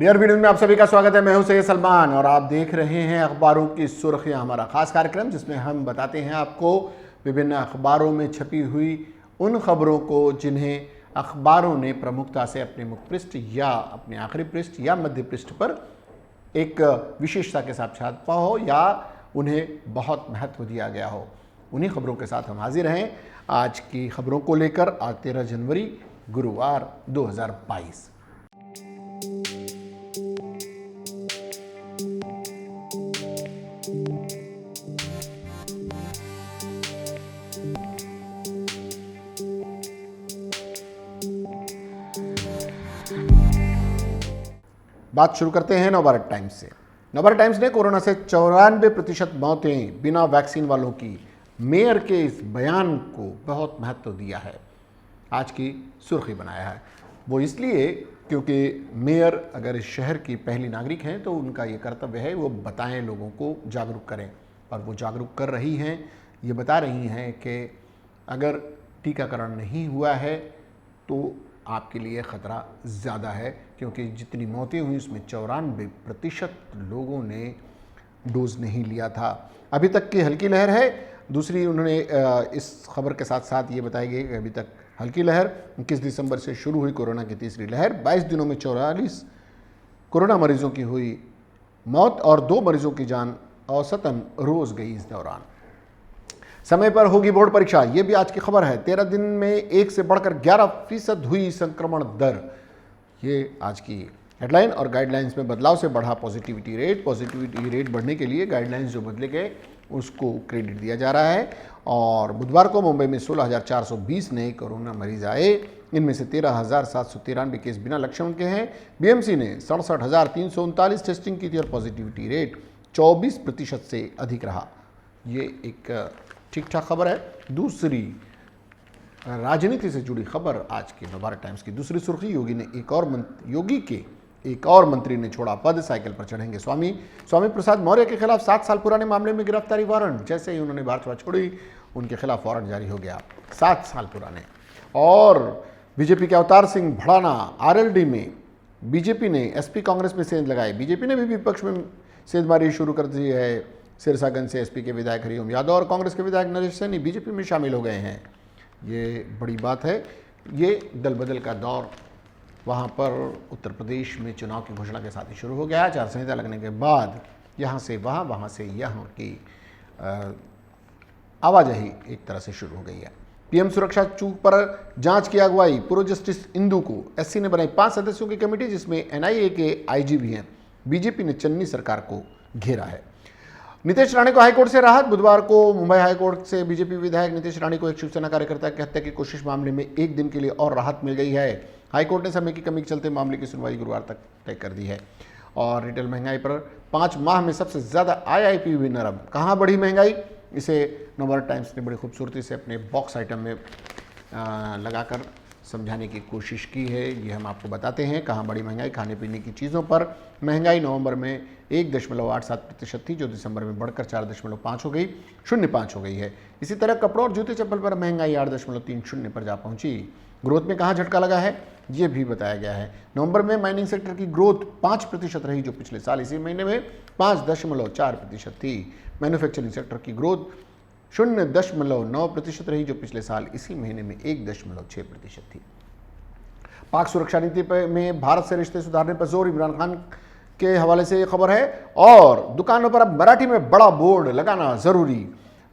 Dear video में आप सभी का स्वागत है। मैं हूं सैयद सलमान और आप देख रहे हैं अखबारों की सुर्खियां, हमारा खास कार्यक्रम जिसमें हम बताते हैं आपको विभिन्न अखबारों में छपी हुई उन खबरों को जिन्हें अखबारों ने प्रमुखता से अपने मुख पृष्ठ या अपने आखिरी पृष्ठ या मध्य पृष्ठ पर एक विशेषता के साथ छापा हो या उन्हें बहुत महत्व दिया गया हो। उन्हीं खबरों के साथ हम हाजिर हैं आज की खबरों को लेकर। आज 13 जनवरी गुरुवार 2022। बात शुरू करते हैं नवभारत टाइम्स से। नवभारत टाइम्स ने कोरोना से 94% मौतें बिना वैक्सीन वालों की मेयर के इस बयान को बहुत महत्व दिया है, आज की सुर्खी बनाया है। वो इसलिए क्योंकि मेयर अगर इस शहर की पहली नागरिक हैं तो उनका ये कर्तव्य है वो बताएं, लोगों को जागरूक करें। और वो जागरूक कर रही हैं, ये बता रही हैं कि अगर टीकाकरण नहीं हुआ है तो आपके लिए ख़तरा ज़्यादा है, क्योंकि जितनी मौतें हुई उसमें 94% लोगों ने डोज नहीं लिया था। अभी तक की हल्की लहर है। दूसरी उन्होंने इस खबर के साथ साथ ये बताया गया कि अभी तक हल्की लहर 21 दिसंबर से शुरू हुई कोरोना की तीसरी लहर। 22 दिनों में 44 कोरोना मरीजों की हुई मौत और 2 मरीजों की जान औसतन रोज़ गई। इस दौरान समय पर होगी बोर्ड परीक्षा, ये भी आज की खबर है। 13 दिन में 1 से बढ़कर 11% हुई संक्रमण दर, ये आज की हेडलाइन। और गाइडलाइंस में बदलाव से बढ़ा पॉजिटिविटी रेट। पॉजिटिविटी रेट बढ़ने के लिए गाइडलाइंस जो बदले गए उसको क्रेडिट दिया जा रहा है। और बुधवार को मुंबई में 16,420 नए कोरोना मरीज आए, इनमें से 13,793 केस बिना लक्षण के हैं। बीएमसी ने 67,339 टेस्टिंग की थी और पॉजिटिविटी रेट 24% से अधिक रहा। ये एक ठीक ठाक खबर है। दूसरी राजनीति से जुड़ी खबर आज की नवभारत टाइम्स की दूसरी सुर्खी, योगी के एक और मंत्री ने छोड़ा पद, साइकिल पर चढ़ेंगे स्वामी प्रसाद मौर्य के खिलाफ 7 साल पुराने मामले में गिरफ्तारी वारंट। जैसे ही उन्होंने भाजपा छोड़ी उनके खिलाफ वारंट जारी हो गया, 7 साल पुराने। और बीजेपी के अवतार सिंह भड़ाना आरएलडी में बीजेपी ने एसपी कांग्रेस में सेंध लगाई। बीजेपी ने भी विपक्ष में सेंधमारी शुरू कर दी है। सिरसागंज से एसपी के विधायक हरिओम यादव और कांग्रेस के विधायक नरेश सैनी बीजेपी में शामिल हो गए हैं। ये बड़ी बात है। ये दल बदल का दौर वहाँ पर उत्तर प्रदेश में चुनाव की घोषणा के साथ ही शुरू हो गया। आचार संहिता लगने के बाद यहाँ से वहाँ, वहाँ से यहाँ की आवाजाही एक तरह से शुरू हो गई है। पीएम सुरक्षा चूक पर जांच की अगुवाई पूर्व जस्टिस इंदू को एससी ने बनाई 5 सदस्यों की कमेटी, जिसमें एनआईए के आईजी भी हैं। बीजेपी ने चन्नी सरकार को घेरा है। नीतीश राणे को हाईकोर्ट से राहत। बुधवार को मुंबई हाईकोर्ट से बीजेपी विधायक नीतीश राणे को एक शिवसेना कार्यकर्ता की हत्या की कोशिश मामले में 1 दिन के लिए और राहत मिल गई है। हाईकोर्ट ने समय की कमी के चलते मामले की सुनवाई गुरुवार तक तय कर दी है। और रिटेल महंगाई पर 5 माह में सबसे ज़्यादा आईआईपी भी नरम। कहाँ बढ़ी महंगाई, इसे नवभारत टाइम्स ने बड़ी खूबसूरती से अपने बॉक्स आइटम में लगाकर समझाने की कोशिश की है। ये हम आपको बताते हैं कहाँ बड़ी महंगाई। खाने पीने की चीज़ों पर महंगाई नवंबर में 1.87% थी, जो दिसंबर में बढ़कर 4.5 हो गई, 0.5 हो गई है। इसी तरह कपड़ों और जूते चप्पल पर महंगाई 8.30 पर जा पहुंची। ग्रोथ में कहाँ झटका लगा है ये भी बताया गया है। नवंबर में माइनिंग सेक्टर की ग्रोथ 5% रही, जो पिछले साल इसी महीने में 5.4% थी। मैन्युफैक्चरिंग सेक्टर की ग्रोथ 0.9% रही, जो पिछले साल इसी महीने में 1.6% थी। पाक सुरक्षा नीति में भारत से रिश्ते सुधारने पर जोर, इमरान खान के हवाले से ये खबर है। और दुकानों पर अब मराठी में बड़ा बोर्ड लगाना जरूरी।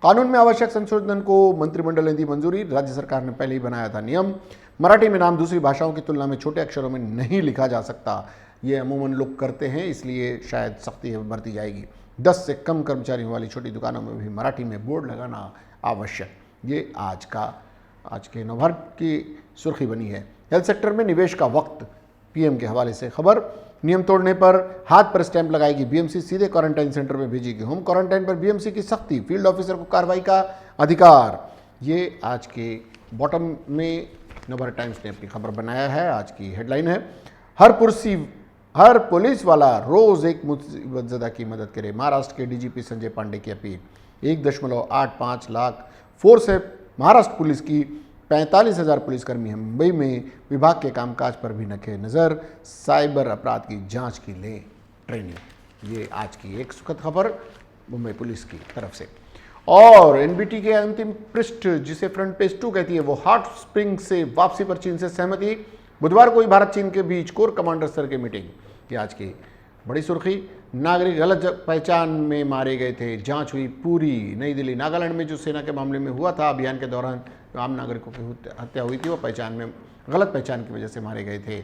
कानून में आवश्यक संशोधन को मंत्रिमंडल ने दी मंजूरी। राज्य सरकार ने पहले ही बनाया था नियम, मराठी में नाम दूसरी भाषाओं की तुलना में छोटे अक्षरों में नहीं लिखा जा सकता। ये अमूमन लोग करते हैं, इसलिए शायद सख्ती बरती जाएगी। 10 से कम कर्मचारियों वाली छोटी दुकानों में भी मराठी में बोर्ड लगाना आवश्यक। ये आज के नवभारत की सुर्खी बनी है। हेल्थ सेक्टर में निवेश का वक्त, पीएम के हवाले से खबर। नियम तोड़ने पर हाथ पर स्टैंप लगाएगी बीएमसी, सीधे क्वारंटाइन सेंटर में भेजेगी। होम क्वारंटाइन पर बीएमसी की सख्ती, फील्ड ऑफिसर को कार्रवाई का अधिकार। ये आज के बॉटम में नवभारत टाइम्स ने अपनी खबर बनाया है। आज की हेडलाइन है, हर पुलिस वाला रोज एक मुसीबतज़दा की मदद करे। महाराष्ट्र के डीजीपी संजय पांडे की अपील। 1.85 लाख फोर्स है महाराष्ट्र पुलिस की, 45,000 पुलिसकर्मी हैं मुंबई में, विभाग के कामकाज पर भी रखे नज़र, साइबर अपराध की जांच की ले ट्रेनिंग। ये आज की एक सुखद खबर मुंबई पुलिस की तरफ से। और एनबीटी के अंतिम पृष्ठ, जिसे फ्रंट पेज 2 कहती है, वो हॉट स्प्रिंग से वापसी पर चीन से सहमति। बुधवार को ही भारत चीन के बीच कोर कमांडर स्तर की मीटिंग, ये आज की बड़ी सुर्खी। नागरिक गलत पहचान में मारे गए थे, जांच हुई पूरी। नई दिल्ली, नागालैंड में जो सेना के मामले में हुआ था, अभियान के दौरान आम नागरिकों की हत्या हुई थी, वो गलत पहचान की वजह से मारे गए थे।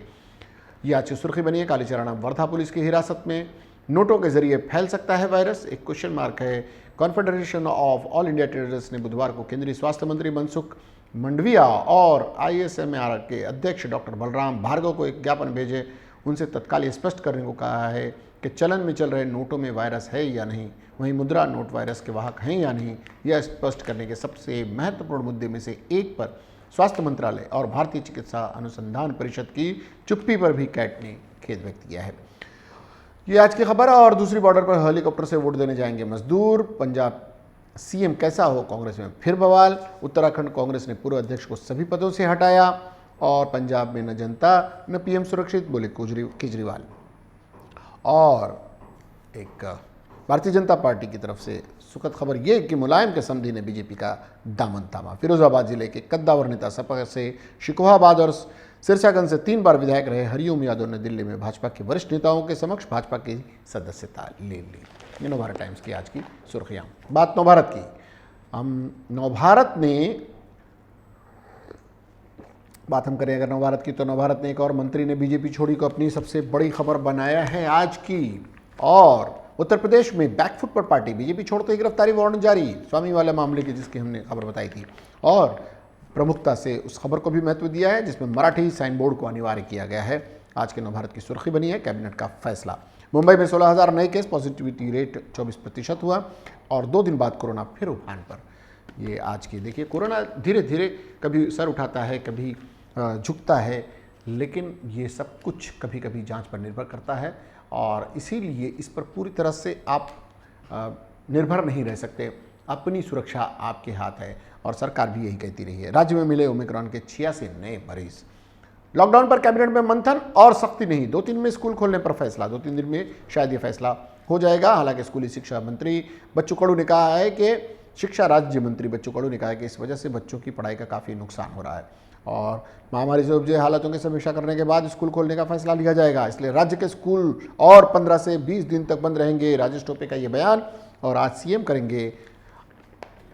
ये आज की सुर्खी बनी है। कालीचरण वर्धा पुलिस की हिरासत में, नोटों के जरिए फैल सकता है वायरस, एक क्वेश्चन मार्क है। Confederation of all India traders ने बुधवार को केंद्रीय स्वास्थ्य मंत्री मनसुख मंडविया और आईएसएमआर के अध्यक्ष डॉक्टर बलराम भार्गव को एक ज्ञापन भेजे। उनसे तत्काल ये स्पष्ट करने को कहा है कि चलन में चल रहे नोटों में वायरस है या नहीं, वहीं मुद्रा नोट वायरस के वाहक हैं या नहीं। यह स्पष्ट करने के सबसे महत्वपूर्ण मुद्दे में से एक पर स्वास्थ्य मंत्रालय और भारतीय चिकित्सा अनुसंधान परिषद की चुप्पी पर भी कैट ने खेद व्यक्त किया है। ये आज की खबर है। और दूसरी, बॉर्डर पर हेलीकॉप्टर से वोट देने जाएंगे मजदूर, पंजाब सीएम कैसा हो, कांग्रेस में फिर बवाल। उत्तराखंड कांग्रेस ने पूर्व अध्यक्ष को सभी पदों से हटाया। और पंजाब में न जनता न पीएम सुरक्षित, बोले केजरीवाल। और एक भारतीय जनता पार्टी की तरफ से सुखद खबर ये कि मुलायम के समधी ने बीजेपी का दामन थामा। फिरोजाबाद जिले के कद्दावर नेता सपा से शिकोहाबाद और सिरसागंज से 3 बार विधायक रहे हरिओम यादव ने दिल्ली में भाजपा के वरिष्ठ नेताओं के समक्ष भाजपा की सदस्यता ले ली। ये नवभारत टाइम्स की आज की सुर्खियां। बात नवभारत की, हम नवभारत ने बात हम करें अगर नवभारत की, तो नवभारत ने एक और मंत्री ने बीजेपी छोड़ी को अपनी सबसे बड़ी खबर बनाया है आज की। और उत्तर प्रदेश में बैकफुट पर पार्टी, बीजेपी छोड़ते ही गिरफ्तारी वारंट जारी, स्वामी वाला मामले की जिसकी हमने खबर बताई थी। और प्रमुखता से उस खबर को भी महत्व दिया है जिसमें मराठी साइन बोर्ड को अनिवार्य किया गया है। आज के नवभारत की सुर्खी बनी है कैबिनेट का फैसला। मुंबई में 16,000 नए केस, पॉजिटिविटी रेट 24% हुआ। और 2 दिन बाद कोरोना फिर उफान पर। ये आज की देखिए, कोरोना धीरे धीरे कभी सर उठाता है, कभी झुकता है, लेकिन ये सब कुछ कभी कभी जांच पर निर्भर करता है। और इसीलिए इस पर पूरी तरह से आप निर्भर नहीं रह सकते। अपनी सुरक्षा आपके हाथ है और सरकार भी यही कहती रही है। राज्य में मिले ओमिक्रॉन के 86 नए मरीज। लॉकडाउन पर कैबिनेट में मंथन और सख्ती नहीं, 2 दिन में स्कूल खोलने पर फैसला। 2-3 दिन में शायद ये फैसला हो जाएगा। हालांकि स्कूली शिक्षा मंत्री बच्चू कडू ने कहा है कि शिक्षा राज्य मंत्री बच्चू कडू ने कहा है कि इस वजह से बच्चों की पढ़ाई का काफ़ी नुकसान हो रहा है और महामारी से उपजे हालातों की समीक्षा करने के बाद स्कूल खोलने का फैसला लिया जाएगा। इसलिए राज्य के स्कूल और 15 से 20 दिन तक बंद रहेंगे। राजेश टोपे का ये बयान। और आज सीएम करेंगे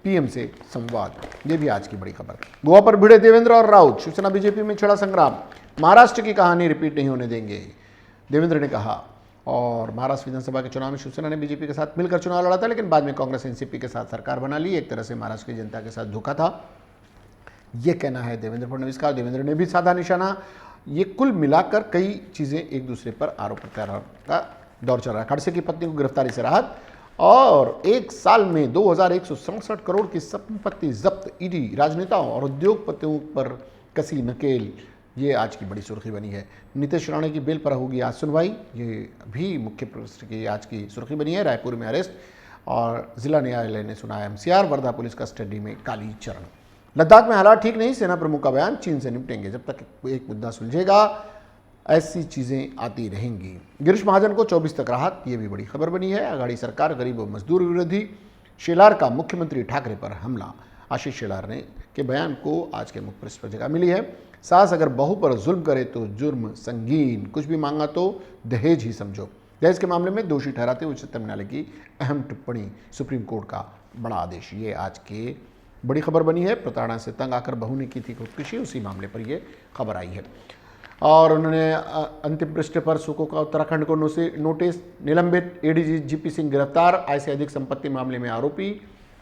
पीएम से संवाद, ये भी आज की बड़ी खबर। गोवा पर भिड़े देवेंद्र और राउत, शिवसेना बीजेपी में छिड़ा संग्राम। महाराष्ट्र की कहानी रिपीट नहीं होने देंगे, देवेंद्र ने कहा। और महाराष्ट्र विधानसभा के चुनाव में शिवसेना ने बीजेपी के साथ मिलकर चुनाव लड़ा था, लेकिन बाद में कांग्रेस एनसीपी के साथ सरकार बना ली। एक तरह से महाराष्ट्र की जनता के साथ धोखा था, ये कहना है देवेंद्र फडणवीस का। देवेंद्र ने भी साधा निशाना। ये कुल मिलाकर कई चीज़ें एक दूसरे पर आरोप प्रत्यारोप का दौर चल रहा है। खड़से की पत्नी को गिरफ्तारी से राहत और 1 साल में 2,167 करोड़ की संपत्ति जब्त। ईडी राजनेताओं और उद्योगपतियों पर कसी नकेल, ये आज की बड़ी सुर्खी बनी है। नीतीश राणे की बेल पर होगी आज सुनवाई, ये भी मुख्य पृष्ठ की आज की सुर्खी बनी है। रायपुर में अरेस्ट और जिला न्यायालय ने सुनाया एमसीआर। वर्धा पुलिस कस्टडी में काली चरण। लद्दाख में हालात ठीक नहीं, सेना प्रमुख का बयान। चीन से निपटेंगे, जब तक एक मुद्दा सुलझेगा ऐसी चीज़ें आती रहेंगी। गिरीश महाजन को 24 तक राहत, ये भी बड़ी खबर बनी है। अघाड़ी सरकार गरीब और मजदूर विरोधी। शेलार का मुख्यमंत्री ठाकरे पर हमला। आशीष शेलार ने के बयान को आज के मुख्य पृष्ठ पर जगह मिली है। सास अगर बहू पर जुल्म करे तो जुर्म संगीन, कुछ भी मांगा तो दहेज ही समझो। दहेज के मामले में दोषी ठहराते हुए उच्चतम न्यायालय की अहम टिप्पणी, सुप्रीम कोर्ट का बड़ा आदेश, ये आज के बड़ी खबर बनी है। प्रताड़ना से तंग आकर बहू ने की थी खुदकुशी, उसी मामले पर यह खबर आई है। और उन्होंने अंतिम पृष्ठ पर सुको का उत्तराखंड को नोटिस, निलंबित। एडीजी जीपी सिंह गिरफ्तार, आय से अधिक संपत्ति मामले में आरोपी।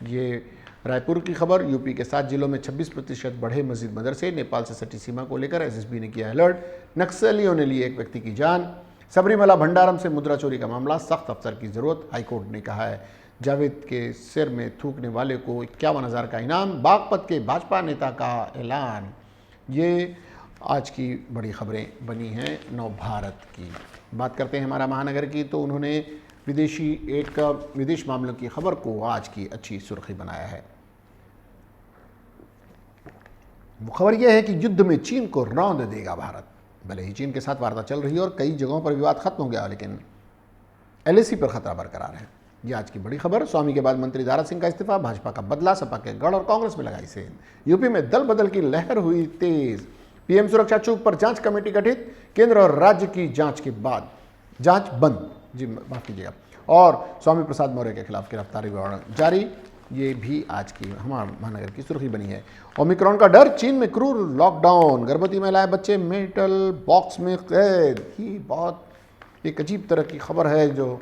ये रायपुर की खबर। यूपी के 7 जिलों में 26% बढ़े मस्जिद मदरसे। नेपाल से सटी सीमा को लेकर एसएसबी ने किया अलर्ट। नक्सलियों ने ली एक व्यक्ति की जान। सबरीमला भंडारम से मुद्रा चोरी का मामला, सख्त अफसर की जरूरत, हाईकोर्ट ने कहा है। जावेद के सिर में थूकने वाले को 51,000 का इनाम। बागपत के भाजपा नेता का ऐलान। ये आज की बड़ी खबरें बनी हैं नवभारत की। बात करते हैं हमारा महानगर की, तो उन्होंने विदेश मामलों की खबर को आज की अच्छी सुर्खी बनाया है। वो खबर यह है कि युद्ध में चीन को रौंद देगा भारत। भले ही चीन के साथ वार्ता चल रही है और कई जगहों पर विवाद खत्म हो गया, लेकिन एलएसी पर खतरा बरकरार है। यह आज की बड़ी खबर। स्वामी के बाद मंत्री दारा सिंह का इस्तीफा, भाजपा का बदला, सपा के गढ़ और कांग्रेस में लगाई सेंध। यूपी में दल बदल की लहर हुई तेज। पीएम सुरक्षा चूक पर जांच कमेटी गठित, केंद्र और राज्य की जांच के बाद जांच बंद, जी माफ कीजिएगा। और स्वामी प्रसाद मौर्य के खिलाफ गिरफ्तारी वारंट जारी, ये भी आज की हमारे महानगर की सुर्खी बनी है। ओमिक्रॉन का डर, चीन में क्रूर लॉकडाउन, गर्भवती महिलाएं बच्चे मेटल बॉक्स में कैद। ही बहुत एक अजीब तरह की खबर है, जो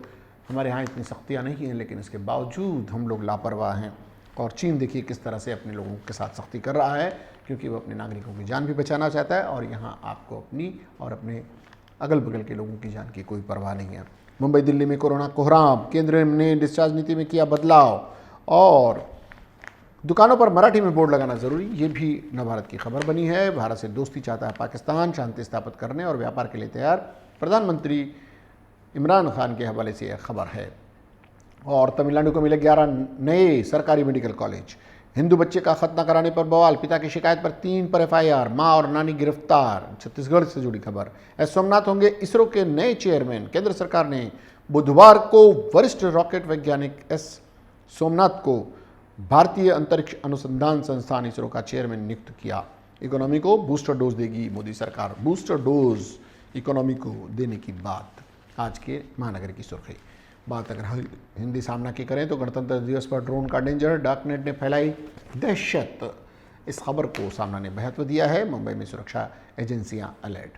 हमारे यहाँ इतनी सख्तियाँ नहीं हैं, लेकिन इसके बावजूद हम लोग लापरवाह हैं। और चीन देखिए किस तरह से अपने लोगों के साथ सख्ती कर रहा है, क्योंकि वो अपने नागरिकों की जान भी बचाना चाहता है, और यहाँ आपको अपनी और अपने अगल बगल के लोगों की जान की कोई परवाह नहीं है। मुंबई दिल्ली में कोरोना कोहराम, केंद्र ने डिस्चार्ज नीति में किया बदलाव, और दुकानों पर मराठी में बोर्ड लगाना जरूरी, ये भी नवभारत की खबर बनी है। भारत से दोस्ती चाहता है पाकिस्तान, शांति स्थापित करने और व्यापार के लिए तैयार, प्रधानमंत्री इमरान खान के हवाले से यह खबर है। और तमिलनाडु को मिले 11 नए सरकारी मेडिकल कॉलेज। हिंदू बच्चे का खतना कराने पर बवाल, पिता की शिकायत पर 3 पर एफआईआर, मां और नानी गिरफ्तार। छत्तीसगढ़ से जुड़ी खबर। एस सोमनाथ होंगे इसरो के नए चेयरमैन। केंद्र सरकार ने बुधवार को वरिष्ठ रॉकेट वैज्ञानिक एस सोमनाथ को भारतीय अंतरिक्ष अनुसंधान संस्थान इसरो का चेयरमैन नियुक्त किया। इकोनॉमी को बूस्टर डोज देगी मोदी सरकार। बूस्टर डोज इकोनॉमी को देने की बात आज के महानगर की सुर्खी। बात अगर हिंदी सामना की करें तो गणतंत्र दिवस पर ड्रोन का डेंजर, डार्कनेट ने फैलाई दहशत। इस खबर को सामना ने महत्व दिया है। मुंबई में सुरक्षा एजेंसियां अलर्ट।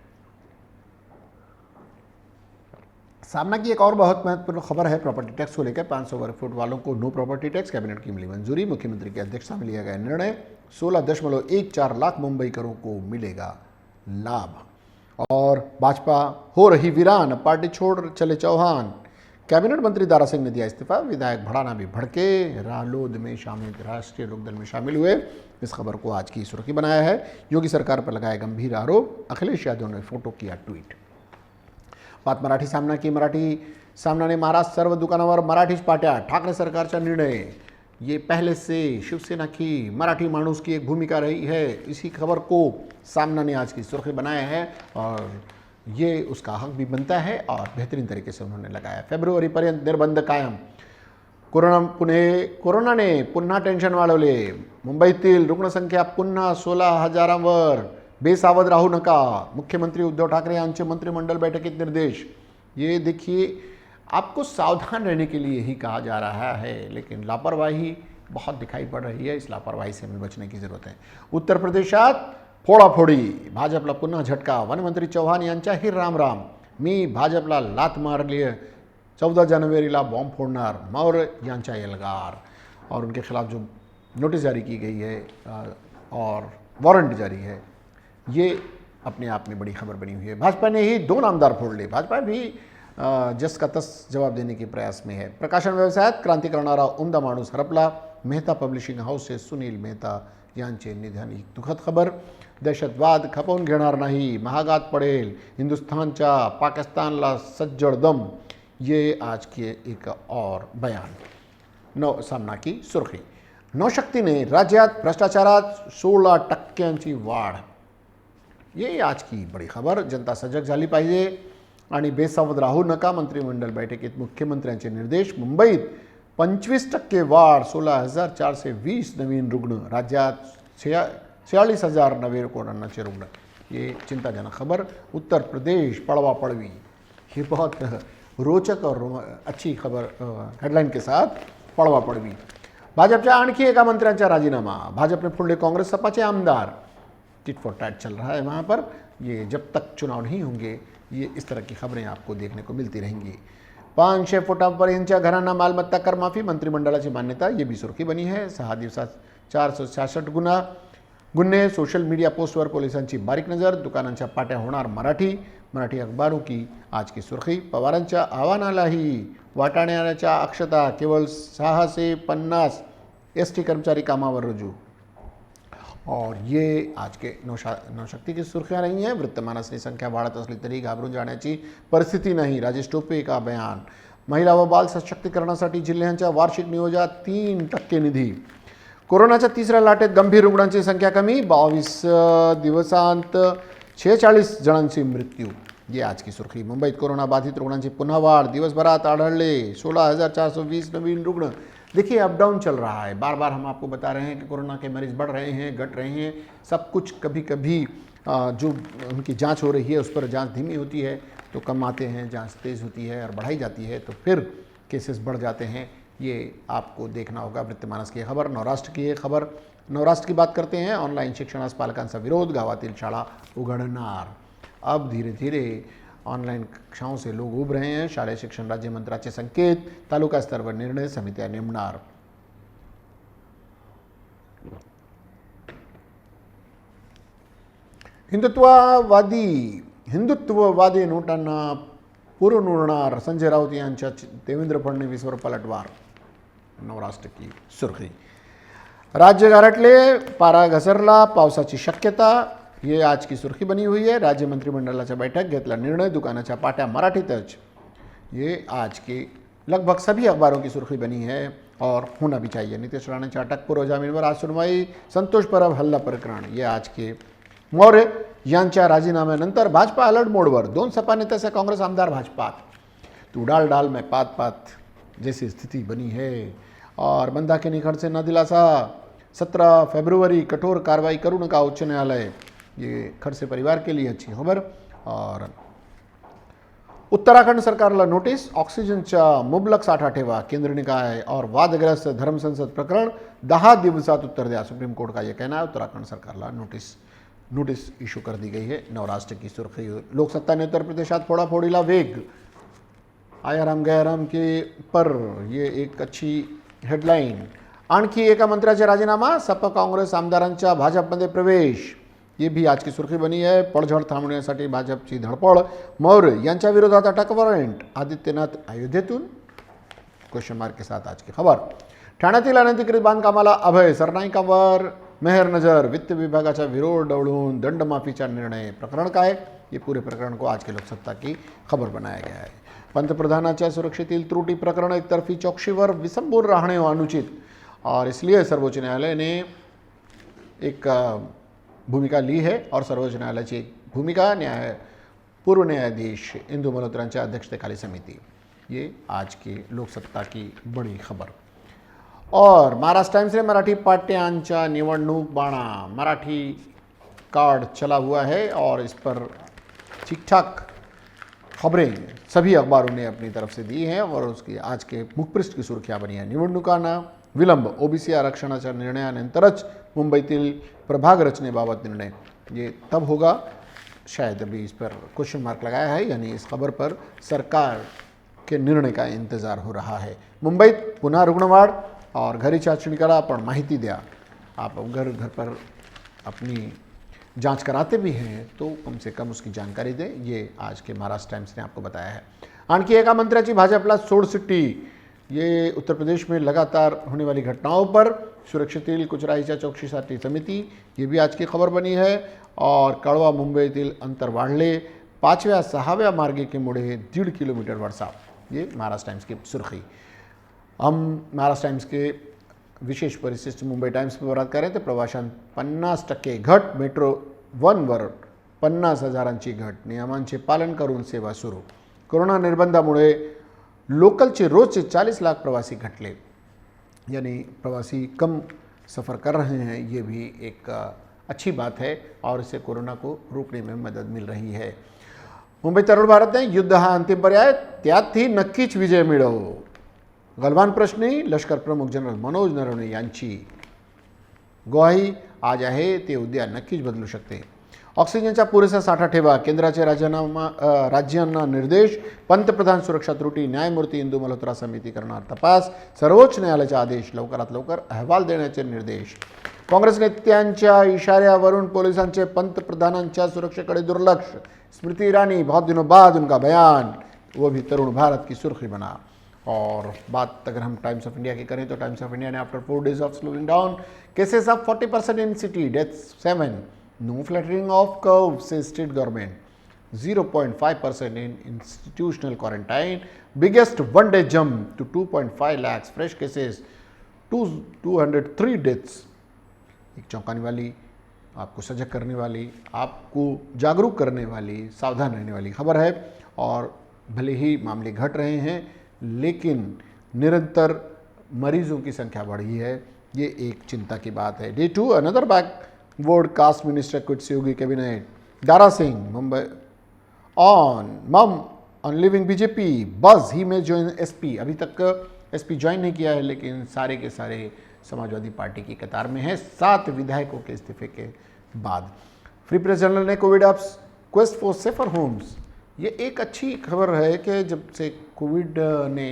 सामना की एक और बहुत महत्वपूर्ण खबर है प्रॉपर्टी टैक्स को लेकर। 500 वर्ग फुट वालों को नो प्रॉपर्टी टैक्स, कैबिनेट की मिली मंजूरी। मुख्यमंत्री की अध्यक्षता में लिया गया निर्णय। 16.14 लाख मुंबईकरों को मिलेगा लाभ। और भाजपा हो रही वीरान, पार्टी छोड़ चले चौहान। कैबिनेट मंत्री दारा सिंह ने दिया इस्तीफा। विधायक भड़ाना भी भड़के, रालोद में शामिल, राष्ट्रीय लोकदल में शामिल हुए। इस खबर को आज की सुर्खी बनाया है। योगी सरकार पर लगाए गंभीर आरोप, अखिलेश यादव ने फोटो किया ट्वीट। बात मराठी सामना की। मराठी सामना ने महाराष्ट्र सर्व दुकानावर मराठीच पाट्या, ठाकरे सरकारचा निर्णय। ये पहले से शिवसेना की मराठी माणूस की एक भूमिका रही है। इसी खबर को सामना ने आज की सुर्खी बनाया है, और ये उसका हक भी बनता है, और बेहतरीन तरीके से उन्होंने लगाया। फेब्रुवारी पर्यंत निर्बंध कायम। कोरोना ने पुन्हा टेन्शन वाढवले। मुंबईतील रुग्णसंख्या पुन्हा 16,000वर। बेसावध राहू नका, मुख्यमंत्री उद्धव ठाकरे यांचे मंत्रिमंडल बैठकीत निर्देश। ये देखिए, आपको सावधान रहने के लिए ही कहा जा रहा है, लेकिन लापरवाही बहुत दिखाई पड़ रही है। इस लापरवाही से हमें बचने की जरूरत है। उत्तर प्रदेशात फोडाफोडी, भाजपला पुन्हा झटका। वनमंत्री चव्हाण यांच्याही राम, मी भाजपला लात मारली, 14 जानेवारीला बॉम्ब फोड़णार, मौर्य यांचा एल्गार। और उनके खिलाफ जो नोटिस जारी की गई है और वारंट जारी है, ये अपने आप में बड़ी खबर बनी हुई है। भाजपा ने ही 2 नामदार फोड़ लिए। भाजपा भी जस का तस जवाब देने के प्रयास में है। प्रकाशन व्यवसायात क्रांती करणारा उमदा माणूस हरपला। मेहता पब्लिशिंग हाऊस से सुनील मेहता यांचे निधन, ही दुःखद खबर। दहशतवाद खपवून घेणार नाही, महागात पडेल, हिंदुस्थानच्या पाकिस्तानला सज्जड दम। ये आज के एक और बयान। सामना की सुर्खी। नवशक्ती ने राज्यात भ्रष्टाचारात 16% वाढ। ये आज की बड़ी खबर। जनता सजग झाली पाहिजे आणि बेसावध राहू नका, मंत्रिमंडळ बैठकीत मुख्यमंत्र्यांचे निर्देश। मुंबईत 25% वाढ, 16,420 नवीन रुग्ण। राज्यात 46,000 नवे कोरोनाचे रुग्ण। ये चिंताजनक खबर। उत्तर प्रदेश पड़वा पड़वी, ये बहुत रोचक और अच्छी खबर हेडलाइन के साथ पड़वा पड़वी। भाजपच्या आणखी एका मंत्र्यांचा राजीनामा। भाजपने फोडले कांग्रेस सपाचे आमदार। टिट फॉर टैट चल रहा है वहाँ पर। ये जब तक चुनाव नहीं होंगे, ये इस तरह की खबरें आपको देखने को मिलती रहेंगी। 500 फुटापर्यंतच्या घरांना मालमत्ता कर माफी, मंत्रिमंडळाची मान्यता। ये भी सुर्खी बनी है। 6 दिवसात 466 गुन्हे। सोशल मीडिया पोस्टवर पोलिसांची बारीक नजर। दुकानांच्या पाट्या होणार मराठी अखबारों की आज की सुर्खी। पवारांच्या आव्हानालाही वाटाण्याच्या अक्षता, केवळ 6 से 50 एसटी कर्मचारी कामावर रुजू। और ये आज के नवशक्ती की सुर्खियां रही हैं। वृत्तमानासनी संख्या वाढत असली तरी घाबरून जाण्याची परिस्थिती नाही, राजेश टोपे का बयान। महिला व बाल सशक्तीकरणासाठी जिल्ह्यांच्या वार्षिक नियोजनात 3% निधी। कोरोनाच्या तिसऱ्या लाटेत गंभीर रुग्णांची संख्या कमी, 22 दिवसांत 46 जणांची मृत्यू, ये आज की सुर्खी। मुंबईत कोरोना बाधित रुग्णांची पुन्हा वाढ, दिवसभरात आढळले 16,420 नवीन रुग्ण। देखिए अप डाउन चल रहा है, बार बार हम आपको बता रहे हैं कि कोरोना के मरीज बढ़ रहे हैं, घट रहे हैं, सब कुछ। कभी कभी जो उनकी जांच हो रही है उस पर जांच धीमी होती है तो कम आते हैं, जांच तेज़ होती है और बढ़ाई जाती है तो फिर केसेस बढ़ जाते हैं। ये आपको देखना होगा। वृत्तमानस की खबर, नवराष्ट्र की ये खबर। नवराष्ट्र की बात करते हैं। ऑनलाईन शिक्षणास पालकांचा विरोध, गावातील शाळा उघडणार। अब धीरे धीरे ऑनलाइन कक्षाओं से लोग उब रहे हैं। शालेय शिक्षण राज्यमंत्र्याचे संकेत, तालुका स्तरावर निर्णय, समित्या नेमणार। हिंदुत्ववादी नोटांना पुरवणार, संजय राऊत यांच्या देवेंद्र फडणवीसवर पलटवार। नवराष्ट्र की सुर्खी। राज्य गारठले, पारा घसरला, पावसाची शक्यता, ये आज की सुर्खी बनी हुई है। राज्य मंत्रिमंडळाच्या बैठक, घेतला निर्णय, दुकानाच्या पाट्या मराठीतच, ये आज के लगभग सभी अखबारों की सुर्खी बनी है और होना भी चाहिए। नीतीश राणेच्या अटक पूर्व जामीनवर आज सुनवाई, संतोष परब हल्ला प्रकरण, ये आज के। मौर्य यांच्या राजीनाम्यानंतर भाजपा अलर्ट मोडवर, 2 सपा नेत्याचे काँग्रेस आमदार भाजपात। तू डाल डाल में पात पात जैसी स्थिति बनी है। और मंदाकिनी खडसे न दिलासा, 17 फरवरी कठोर कार्रवाई करू नका उच्च न्यायालय, ये खडसे परिवार के लिए अच्छी खबर। और उत्तराखंड सरकारला नोटीस, ऑक्सिजनच्या मुबलक साठा ठेवा, केंद्र ने कहा है। और वादग्रस्त धर्म संसद प्रकरण 10 दिवसात उत्तर द्या, सुप्रीम कोर्ट का यह कहना है। उत्तराखंड सरकारला नोटिस इशू कर दी गई है। नवराष्ट्र की सुर्खी। लोकसत्ता ने उत्तर प्रदेशात फोडाफोडीला वेग, आयाराम गयाराम के पर ये एक अच्छी हेडलाईन। आणखी एका मंत्र्याचे राजीनामा, सपा काँग्रेस आमदारांच्या भाजपमध्ये प्रवेश, ये भी आज की सुर्खी बनी है। पडझड थांबवण्यासाठी भाजपची धडपड, मौर्य यांच्या विरोधात अटक वॉरंट, आदित्यनाथ अयोध्येतून, क्वेश्चन मार्क के साथ आज की खबर। ठाण्यातील अनधिकृत बांधकामाला अभय, सरनाईकांवर मेहर नजर, वित्त विभागाचा विरोध डवळून दंडमाफीचा निर्णय। प्रकरण काय, ये पूरे प्रकरण को आज के लोकसत्ता की खबर बनाया गया है। पंतप्रधानाच्या सुरक्षेतील त्रुटी प्रकरण, एकतर्फी चौकशीवर विसंबून राहणे अनुचित, और इसलिए सर्वोच्च न्यायालय ने एक भूमिका ली है। और सर्वोच्च न्यायालयाची एक भूमिका, पूर्व न्यायाधीश इंदू मल्होत्रांच्या अध्यक्षतेखाली समिति, ये आज की लोकसत्ता की बड़ी खबर। और महाराष्ट्र टाइम्स ने मराठी पाट्यांच्या निवडणूक बाणा, मराठी कार्ड चला हुआ है और इस पर ठीक ठाक खबरें सभी अखबारों ने अपनी तरफ से दी हैं और उसकी आज के मुखपृष्ठ की सुर्खियां बनी हैं। निवडणुकांना विलंब, ओबीसी आरक्षणाच्या निर्णयानंतरच मुंबईतील प्रभाग रचनेबाबत निर्णय, ये तब होगा, शायद अभी इस पर क्वेश्चन मार्क लगाया है, यानी इस खबर पर सरकार के निर्णय का इंतजार हो रहा है। मुंबईत पुन्हा रुग्णवाढ, और घरी चाचणी करा पण माहिती द्या। आप घर पर अपनी जांच कराते भी हैं तो कम से कम उसकी जानकारी दें, ये आज के महाराष्ट्र टाइम्स ने आपको बताया है। आणखी एका मंत्र्याची भाजपला सोडसिट्टी, ये उत्तर प्रदेश में लगातार होने वाली घटनाओं पर सुरक्षेतील कुचराईच्या चौकशीसाठी समिति, ये भी आज की खबर बनी है। और कळवा मुंबईतील अंतर वाढले, 5व्या-6व्या मार्गिकेमुळे 1.5 किलोमीटर वरसा, ये महाराष्ट्र टाइम्स की सुर्खी। हम महाराष्ट्र टाइम्स के विशेष परिशिष्ट मुंबई टाइम्स पर बात करें तो प्रवाशांत 50% घट, मेट्रो 1 वर 50,000ची घट, नियमांचे पालन करून सेवा सुरू। कोरोना निर्बंधामुळे लोकलचे रोजचे 40 लाख प्रवासी घटले, यानी प्रवासी कम सफ़र कर रहे हैं, ये भी एक अच्छी बात है और इससे कोरोना को रोकने में मदद मिल रही है। मुंबई तरुण भारतने युद्ध हा अंतिम पर्याय, त्यातही नक्कीच विजय मिळवू, गलवान प्रश्नी लष्कर प्रमुख जनरल मनोज नरवणे यांची ग्वाही, आज आहे ते उद्या नक्कीच बदलू शकते। ऑक्सिजनचा पुरेसा साठा ठेवा, केंद्राचे राज्यांना निर्देश, पंतप्रधान सुरक्षा त्रुटी, न्यायमूर्ती इंदू मल्होत्रा समिती करणार तपास, सर्वोच्च न्यायालयाचा आदेश, लवकरात लवकर अहवाल देण्याचे निर्देश। काँग्रेस नेत्यांच्या इशाऱ्यावरून पोलिसांचे पंतप्रधानांच्या सुरक्षेकडे दुर्लक्ष, स्मृति ईरानी, बहुत दिनों बाद उनका बयान, वो भी तरुण भारत की सुर्खी बना। और बात अगर हम टाइम्स ऑफ इंडिया की करें तो टाइम्स ऑफ इंडिया ने after 4 days of slowing down, cases up 40% in city, deaths 7, no flattening of curve से state government, 0.5% in institutional quarantine, biggest one day jump to 2.5 lakhs fresh cases, 203 deaths. एक चौंकाने वाली, आपको सजग करने वाली, आपको जागरूक करने वाली, सावधान रहने वाली खबर है। और भले ही मामले घट रहे हैं, लेकिन निरंतर मरीजों की संख्या बढ़ी है, ये एक चिंता की बात है। Day 2, another backward caste minister quits Yogi cabinet. Dara Singh Mumbai on living BJP बस ही में ज्वाइन एसपी। अभी तक एसपी ज्वाइन नहीं किया है, लेकिन सारे के सारे समाजवादी पार्टी की कतार में है 7 विधायकों के इस्तीफे के बाद। फ्री प्रेस जर्नल ने Covid ups quest for safer homes, ये एक अच्छी खबर है कि जब से कोविड ने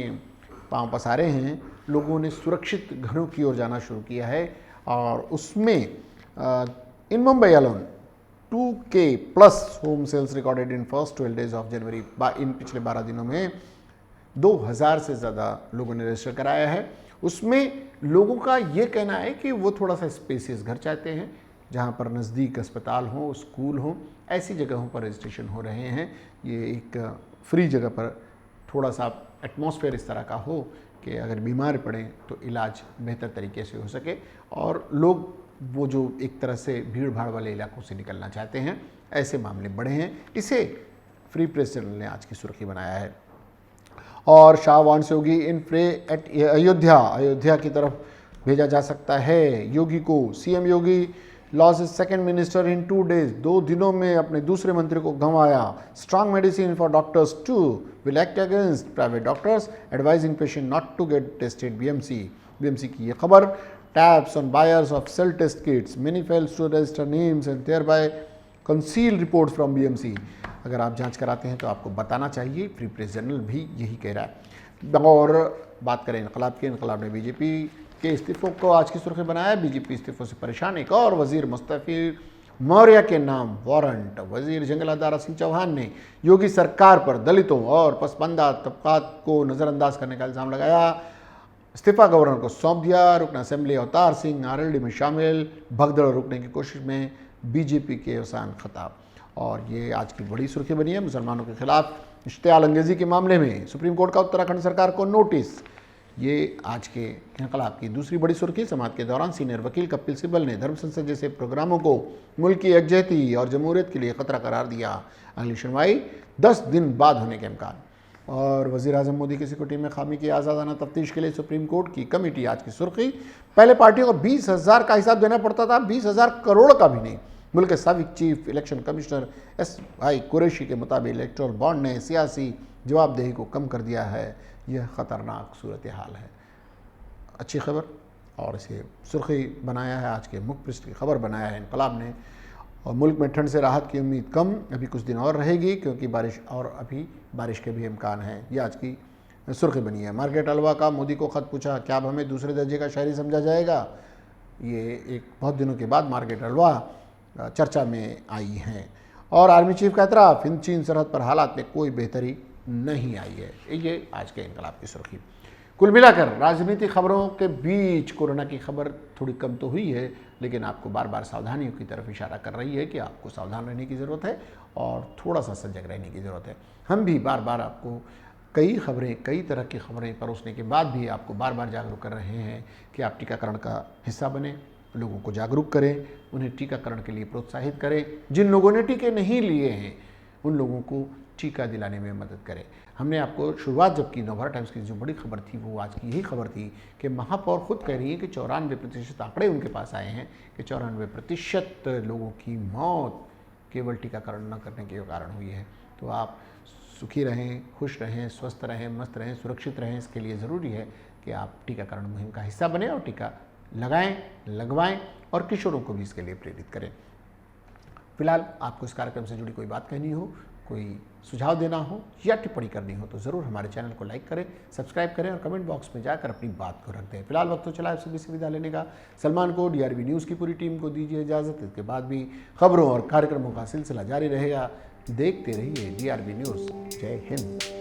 पांव पसारे हैं, लोगों ने सुरक्षित घरों की ओर जाना शुरू किया है। और उसमें in Mumbai alone 2K+ home sales recorded in first 12 days of January. इन पिछले 12 दिनों में 2000 से ज़्यादा लोगों ने रजिस्टर कराया है। उसमें लोगों का ये कहना है कि वो थोड़ा सा स्पेसियस घर चाहते हैं, जहाँ पर नज़दीक अस्पताल हो, स्कूल हो, ऐसी जगहों पर रजिस्ट्रेशन हो रहे हैं। ये एक फ्री जगह पर थोड़ा सा एटमॉस्फेयर इस तरह का हो कि अगर बीमार पड़ें तो इलाज बेहतर तरीके से हो सके, और लोग वो जो एक तरह से भीड़ भाड़ वाले इलाकों से निकलना चाहते हैं, ऐसे मामले बढ़े हैं। इसे फ्री प्रेस जर्नल ने आज की सुर्खी बनाया है। और Shah wants Yogi in pray at Ayodhya की तरफ भेजा जा सकता है योगी को। CM Yogi loses second minister in 2 days. 2 दिनों में अपने दूसरे मंत्री को गंवाया। Strong medicine for doctors too will act against private doctors advising patient not to get tested. BMC की ये खबर। Tabs on buyers of self test kits, many fails to register names and there bye conceal report from BMC. अगर आप जांच कराते हैं तो आपको बताना चाहिए, फ्री प्रेस जर्नल भी यही कह रहा है। और बात करें इनकलाब की, इनकलाब ने बीजेपी के इस्तीफों को आज की सुर्खी बनाया। बीजेपी इस्तीफों से परेशान, एक और वजीर मुस्तफी मौर्य के नाम वारंट। वजीर जंगलात दारा सिंह चौहान ने योगी सरकार पर दलितों और पसमानदा तबकात को नज़रअंदाज करने का इल्ज़ाम लगाया। इस्तीफा गवर्नर को सौंप दिया। रुकन असेंबली अवतार सिंह आरएलडी में शामिल, भगदड़ रोकने की कोशिश में बीजेपी के अहसान खताब। और ये आज की बड़ी सुर्खी बनी है। मुसलमानों के खिलाफ इश्तियाल अंगेजी के मामले में सुप्रीम कोर्ट का उत्तराखंड सरकार को नोटिस। ये आज के इनकलाब की दूसरी बड़ी सुर्खी। समाज के दौरान सीनियर वकील कपिल सिब्बल ने धर्म संसद जैसे प्रोग्रामों को मुल्क की यकजहती और जमहूरियत के लिए खतरा करार दिया। अगली सुनवाई 10 दिन बाद होने के इम्कान। और वज़ीर आज़म मोदी की सिक्योरिटी में खामी की आज़ादाना तफ्तीश के लिए सुप्रीम कोर्ट की कमेटी। आज की सुर्खी। पहले पार्टियों को 20,000 का हिसाब देना पड़ता था, 20,000 करोड़ का भी नहीं। मुल्क के साबिक chief election commissioner SI Qureshi के मुताबिक इलेक्टोरल बॉन्ड ने सियासी जवाबदेही को कम कर दिया है। यह ख़तरनाक सूरत हाल है। अच्छी खबर, और इसे सुर्खी बनाया है, आज के मुख्य पृष्ठ की खबर बनाया है इनकलाब ने। और मुल्क में ठंड से राहत की उम्मीद कम, अभी कुछ दिन और रहेगी क्योंकि बारिश के भी इम्कान हैं। ये आज की सुर्खी बनी है। मार्केट अलवा का मोदी को ख़त पूछा, क्या अब हमें दूसरे दर्जे का शहरी समझा जाएगा। ये एक बहुत दिनों के बाद मार्केट अलवा चर्चा में आई हैं। और आर्मी चीफ का एतराफ़, हिंद चीन सरहद पर हालात में कोई बेहतरी नहीं आई है। ये आज के इनकलाब की सुर्खी। कुल मिलाकर राजनीतिक खबरों के बीच कोरोना की खबर थोड़ी कम तो हुई है, लेकिन आपको बार बार सावधानियों की तरफ इशारा कर रही है कि आपको सावधान रहने की ज़रूरत है और थोड़ा सा सजग रहने की ज़रूरत है। हम भी बार बार आपको कई तरह की खबरें परोसने के बाद भी आपको बार बार जागरूक कर रहे हैं कि आप टीकाकरण का हिस्सा बने, लोगों को जागरूक करें, उन्हें टीकाकरण के लिए प्रोत्साहित करें। जिन लोगों ने टीके नहीं लिए हैं उन लोगों को टीका दिलाने में मदद करें। हमने आपको शुरुआत जब की नवभारत टाइम्स की जो बड़ी खबर थी वो आज की यही खबर थी कि महापौर खुद कह रही है कि 94% आंकड़े उनके पास आए हैं कि 94% लोगों की मौत केवल टीकाकरण न करने के कारण हुई है। तो आप सुखी रहें, खुश रहें, स्वस्थ रहें, मस्त रहें, सुरक्षित रहें। इसके लिए ज़रूरी है कि आप टीकाकरण मुहिम का हिस्सा बने और टीका लगाएं, लगवाएं और किशोरों को भी इसके लिए प्रेरित करें। फिलहाल आपको इस कार्यक्रम से जुड़ी कोई बात कहनी हो, कोई सुझाव देना हो या टिप्पणी करनी हो तो ज़रूर हमारे चैनल को लाइक करें, सब्सक्राइब करें और कमेंट बॉक्स में जाकर अपनी बात को रख दें। फिलहाल वक्त तो चला आप सभी से विदा लेने का। सलमान को, DRB न्यूज़ की पूरी टीम को दीजिए इजाज़त। इसके बाद भी खबरों और कार्यक्रमों का सिलसिला जारी रहेगा। देखते रहिए DRB न्यूज़। जय हिंद।